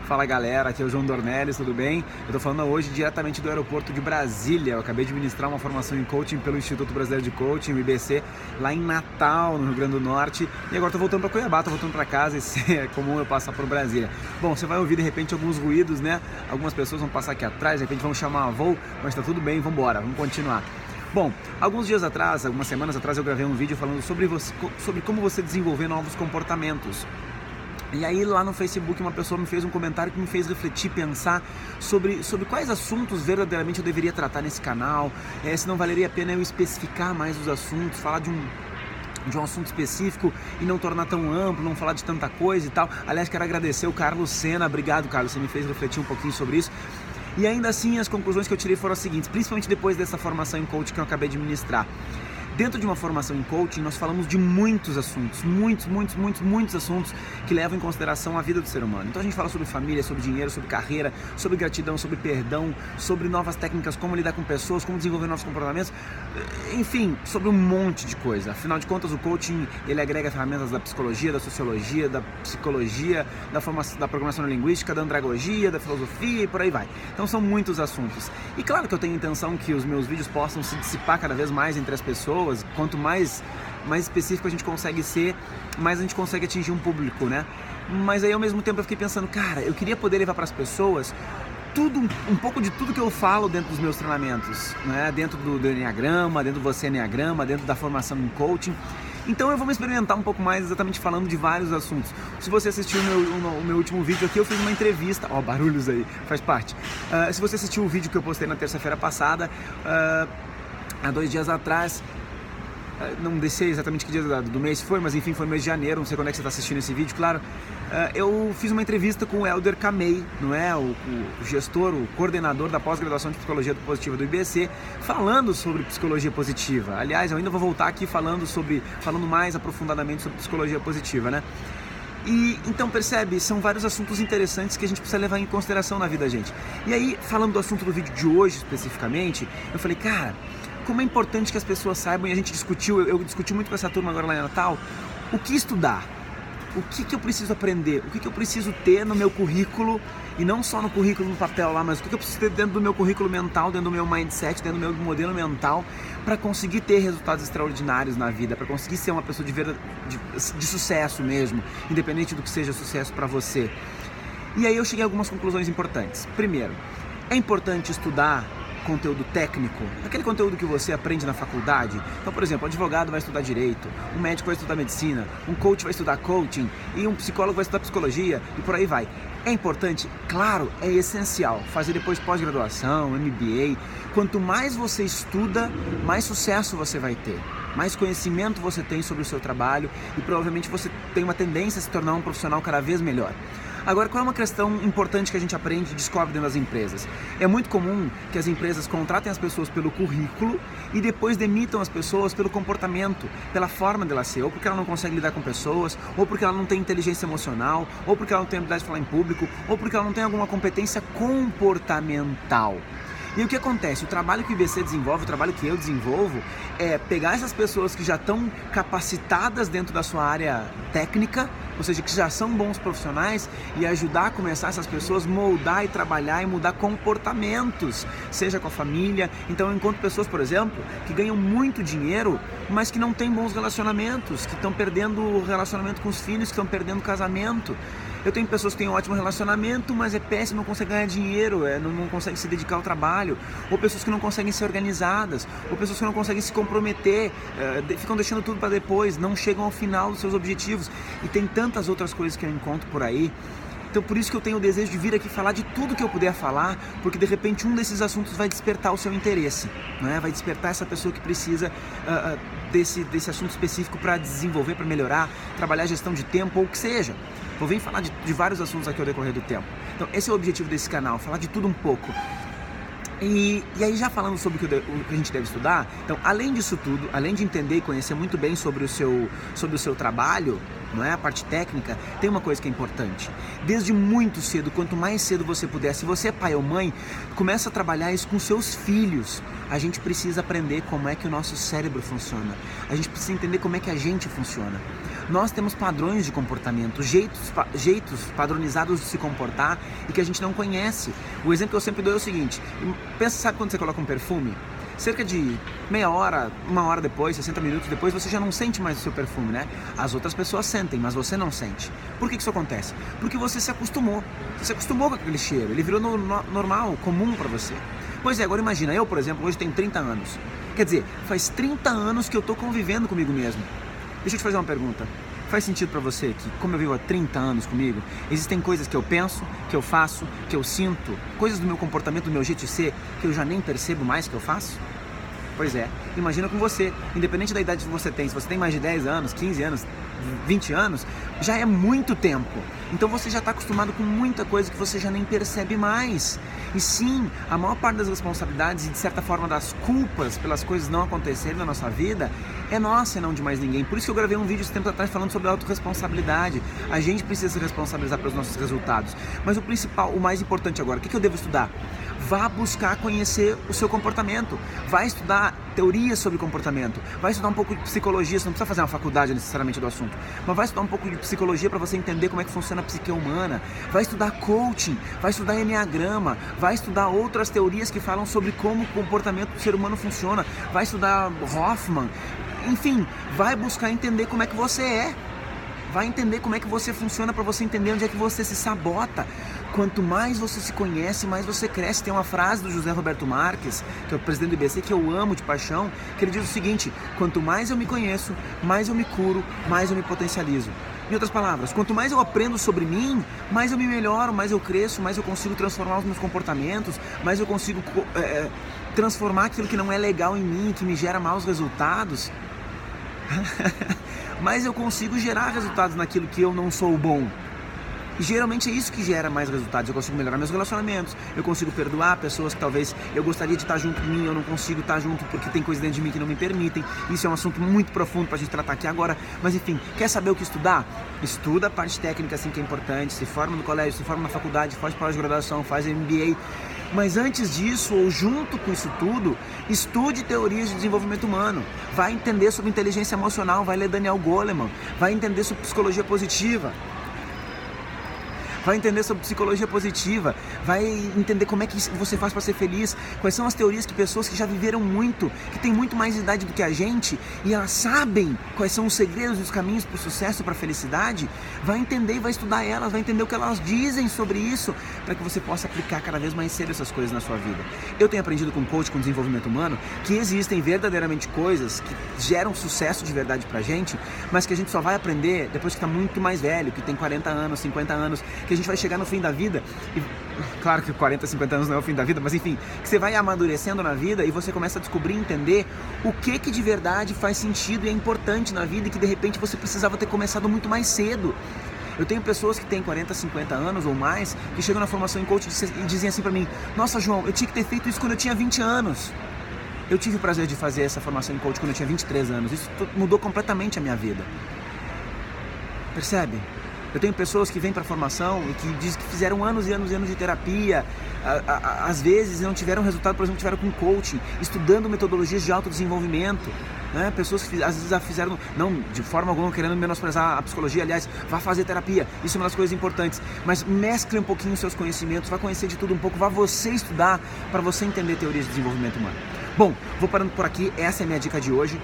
Fala galera, aqui é o João Dornelles, tudo bem? Eu tô falando hoje diretamente do aeroporto de Brasília. Eu acabei de ministrar uma formação em coaching pelo Instituto Brasileiro de Coaching, o IBC, lá em Natal, no Rio Grande do Norte. E agora tô voltando para Cuiabá, tô voltando para casa, e é comum eu passar por Brasília. Bom, você vai ouvir de repente alguns ruídos, né? Algumas pessoas vão passar aqui atrás, de repente vão chamar a voo, mas tá tudo bem, vamos continuar. Bom, alguns dias atrás, algumas semanas atrás, eu gravei um vídeo falando sobre como você desenvolver novos comportamentos. E aí lá no Facebook uma pessoa me fez um comentário que me fez refletir, pensar sobre quais assuntos verdadeiramente eu deveria tratar nesse canal, se não valeria a pena eu especificar mais os assuntos, falar de um assunto específico e não tornar tão amplo, não falar de tanta coisa e tal. Aliás, quero agradecer o Carlos Sena, obrigado Carlos, você me fez refletir um pouquinho sobre isso. E ainda assim as conclusões que eu tirei foram as seguintes, principalmente depois dessa formação em coaching que eu acabei de ministrar. Dentro de uma formação em coaching, nós falamos de muitos assuntos, muitos assuntos que levam em consideração a vida do ser humano. Então a gente fala sobre família, sobre dinheiro, sobre carreira, sobre gratidão, sobre perdão, sobre novas técnicas, como lidar com pessoas, como desenvolver novos comportamentos, enfim, sobre um monte de coisa. Afinal de contas, o coaching, ele agrega ferramentas da psicologia, da sociologia, da psicologia, da programação linguística, da andragogia, da filosofia e por aí vai. Então são muitos assuntos. E claro que eu tenho a intenção que os meus vídeos possam se dissipar cada vez mais entre as pessoas. Quanto mais específico a gente consegue ser, mais a gente consegue atingir um público, né? Mas aí ao mesmo tempo eu fiquei pensando, cara, eu queria poder levar para as pessoas um pouco de tudo que eu falo dentro dos meus treinamentos, né? Dentro do Enneagrama, dentro do Você Enneagrama, dentro da formação em coaching. Então eu vou me experimentar um pouco mais exatamente falando de vários assuntos. Se você assistiu o meu último vídeo aqui, eu fiz uma entrevista, ó, barulhos aí, faz parte. Se você assistiu o vídeo que eu postei na terça-feira passada, há 2 dias atrás, não sei exatamente que dia do mês foi, mas enfim, foi no mês de janeiro, não sei quando é que você está assistindo esse vídeo, claro. Eu fiz uma entrevista com o Helder Kamei, não é? O gestor, o coordenador da pós-graduação de Psicologia Positiva do IBC, falando sobre psicologia positiva. Aliás, eu ainda vou voltar aqui falando mais aprofundadamente sobre psicologia positiva, né? E então percebe, são vários assuntos interessantes que a gente precisa levar em consideração na vida da gente. E aí, falando do assunto do vídeo de hoje especificamente, eu falei, cara, como é importante que as pessoas saibam, e a gente discutiu, eu discuti muito com essa turma agora lá em Natal, o que estudar, o que eu preciso aprender, o que eu preciso ter no meu currículo, e não só no currículo no papel lá, mas o que eu preciso ter dentro do meu currículo mental, dentro do meu mindset, dentro do meu modelo mental, para conseguir ter resultados extraordinários na vida, para conseguir ser uma pessoa de sucesso mesmo, independente do que seja sucesso para você. E aí eu cheguei a algumas conclusões importantes. Primeiro, é importante estudar conteúdo técnico, aquele conteúdo que você aprende na faculdade. Então, por exemplo, um advogado vai estudar direito, um médico vai estudar medicina, um coach vai estudar coaching e um psicólogo vai estudar psicologia e por aí vai. É importante? Claro, é essencial fazer depois pós-graduação, MBA. Quanto mais você estuda, mais sucesso você vai ter, mais conhecimento você tem sobre o seu trabalho e provavelmente você tem uma tendência a se tornar um profissional cada vez melhor. Agora, qual é uma questão importante que a gente aprende e descobre dentro das empresas? É muito comum que as empresas contratem as pessoas pelo currículo e depois demitam as pessoas pelo comportamento, pela forma dela ser, ou porque ela não consegue lidar com pessoas, ou porque ela não tem inteligência emocional, ou porque ela não tem habilidade de falar em público, ou porque ela não tem alguma competência comportamental. E o que acontece? O trabalho que o IBC desenvolve, o trabalho que eu desenvolvo, é pegar essas pessoas que já estão capacitadas dentro da sua área técnica, ou seja, que já são bons profissionais, e ajudar a começar essas pessoas a moldar e trabalhar e mudar comportamentos, seja com a família. Então eu encontro pessoas, por exemplo, que ganham muito dinheiro, mas que não têm bons relacionamentos, que estão perdendo o relacionamento com os filhos, que estão perdendo o casamento. Eu tenho pessoas que têm um ótimo relacionamento, mas é péssimo, não consegue ganhar dinheiro, não consegue se dedicar ao trabalho, ou pessoas que não conseguem ser organizadas, ou pessoas que não conseguem se comprometer, ficam deixando tudo para depois, não chegam ao final dos seus objetivos, e tem tantas outras coisas que eu encontro por aí. Então por isso que eu tenho o desejo de vir aqui falar de tudo que eu puder falar, porque de repente um desses assuntos vai despertar o seu interesse, né? Vai despertar essa pessoa que precisa desse assunto específico para desenvolver, para melhorar, trabalhar a gestão de tempo ou o que seja. Vou vir falar de vários assuntos aqui ao decorrer do tempo. Então esse é o objetivo desse canal, falar de tudo um pouco. E aí já falando sobre o que a gente deve estudar, então além disso tudo, além de entender e conhecer muito bem sobre o seu trabalho, não é? A parte técnica, tem uma coisa que é importante. Desde muito cedo, quanto mais cedo você puder, se você é pai ou mãe, começa a trabalhar isso com seus filhos. A gente precisa aprender como é que o nosso cérebro funciona. A gente precisa entender como é que a gente funciona. Nós temos padrões de comportamento, jeitos padronizados de se comportar e que a gente não conhece. O exemplo que eu sempre dou é o seguinte: pensa, sabe quando você coloca um perfume? Cerca de meia hora, 1 hora depois, 60 minutos depois, você já não sente mais o seu perfume, né? As outras pessoas sentem, mas você não sente. Por que isso acontece? Porque você se acostumou. Você se acostumou com aquele cheiro. Ele virou normal, comum para você. Pois é, agora imagina, eu, por exemplo, hoje tenho 30 anos. Quer dizer, faz 30 anos que eu tô convivendo comigo mesmo. Deixa eu te fazer uma pergunta. Faz sentido pra você que, como eu vivo há 30 anos comigo, existem coisas que eu penso, que eu faço, que eu sinto, coisas do meu comportamento, do meu jeito de ser, que eu já nem percebo mais que eu faço? Pois é, imagina com você, independente da idade que você tem, se você tem mais de 10 anos, 15 anos, 20 anos, já é muito tempo. Então você já está acostumado com muita coisa que você já nem percebe mais. E sim, a maior parte das responsabilidades e de certa forma das culpas pelas coisas não acontecerem na nossa vida é nossa e não de mais ninguém. Por isso que eu gravei um vídeo esse tempo atrás falando sobre autorresponsabilidade. A gente precisa se responsabilizar pelos nossos resultados. Mas o principal, o mais importante agora, o que eu devo estudar? Vá buscar conhecer o seu comportamento. Vai estudar teorias sobre comportamento. Vai estudar um pouco de psicologia. Você não precisa fazer uma faculdade necessariamente do assunto, mas vai estudar um pouco de psicologia para você entender como é que funciona a psique humana. Vai estudar coaching, vai estudar enneagrama, vai estudar outras teorias que falam sobre como o comportamento do ser humano funciona. Vai estudar Hoffman. Enfim, vai buscar entender como é que você é. Vai entender como é que você funciona para você entender onde é que você se sabota. Quanto mais você se conhece, mais você cresce. Tem uma frase do José Roberto Marques, que é o presidente do IBC, que eu amo de paixão, que ele diz o seguinte: quanto mais eu me conheço, mais eu me curo, mais eu me potencializo. Em outras palavras, quanto mais eu aprendo sobre mim, mais eu me melhoro, mais eu cresço, mais eu consigo transformar os meus comportamentos, mais eu consigo transformar aquilo que não é legal em mim, que me gera maus resultados. Mas eu consigo gerar resultados naquilo que eu não sou bom. E geralmente é isso que gera mais resultados. Eu consigo melhorar meus relacionamentos, eu consigo perdoar pessoas que talvez eu gostaria de estar junto de mim, eu não consigo estar junto porque tem coisas dentro de mim que não me permitem. Isso é um assunto muito profundo pra gente tratar aqui agora. Mas enfim, quer saber o que estudar? Estuda a parte técnica assim que é importante, se forma no colégio, se forma na faculdade, faz pós-graduação, faz MBA. Mas antes disso, ou junto com isso tudo, estude teorias de desenvolvimento humano. Vai entender sobre inteligência emocional, vai ler Daniel Goleman, vai entender sobre psicologia positiva. Vai entender sobre psicologia positiva, vai entender como é que você faz para ser feliz, quais são as teorias que pessoas que já viveram muito, que têm muito mais idade do que a gente, e elas sabem quais são os segredos e os caminhos para o sucesso, para a felicidade. Vai entender e vai estudar elas, vai entender o que elas dizem sobre isso, para que você possa aplicar cada vez mais cedo essas coisas na sua vida. Eu tenho aprendido com coach, com desenvolvimento humano, que existem verdadeiramente coisas que geram sucesso de verdade pra gente, mas que a gente só vai aprender depois que está muito mais velho, que tem 40 anos, 50 anos, que a gente vai chegar no fim da vida, e claro que 40, 50 anos não é o fim da vida, mas enfim, que você vai amadurecendo na vida e você começa a descobrir e entender o que de verdade faz sentido e é importante na vida e que de repente você precisava ter começado muito mais cedo. Eu tenho pessoas que têm 40, 50 anos ou mais, que chegam na formação em coaching e dizem assim pra mim: nossa, João, eu tinha que ter feito isso quando eu tinha 20 anos. Eu tive o prazer de fazer essa formação em coaching quando eu tinha 23 anos. Isso mudou completamente a minha vida. Percebe? Eu tenho pessoas que vêm para a formação e que dizem que fizeram anos e anos e anos de terapia, às vezes não tiveram resultado, por exemplo, tiveram com coaching, estudando metodologias de autodesenvolvimento, né? Pessoas que às vezes já fizeram, não de forma alguma querendo menosprezar a psicologia, aliás, vá fazer terapia, isso é uma das coisas importantes, mas mescle um pouquinho os seus conhecimentos, vá conhecer de tudo um pouco, vá você estudar para você entender teorias de desenvolvimento humano. Bom, vou parando por aqui, essa é a minha dica de hoje.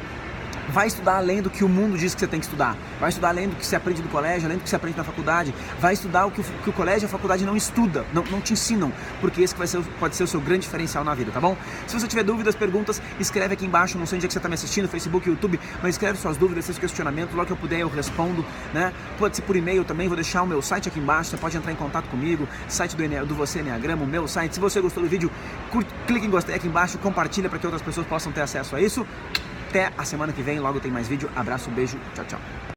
Vai estudar além do que o mundo diz que você tem que estudar. Vai estudar além do que você aprende no colégio, além do que você aprende na faculdade. Vai estudar o que o colégio e a faculdade não estuda, não te ensinam, porque esse pode ser o seu grande diferencial na vida, tá bom? Se você tiver dúvidas, perguntas, escreve aqui embaixo, não sei onde é que você está me assistindo, Facebook, YouTube, mas escreve suas dúvidas, seus questionamentos, logo que eu puder eu respondo, né? Pode ser por e-mail também, vou deixar o meu site aqui embaixo, você pode entrar em contato comigo, site do Você Enneagrama, o meu site. Se você gostou do vídeo, clique em gostei aqui embaixo, compartilha para que outras pessoas possam ter acesso a isso. Até a semana que vem, logo tem mais vídeo. Abraço, beijo, tchau, tchau.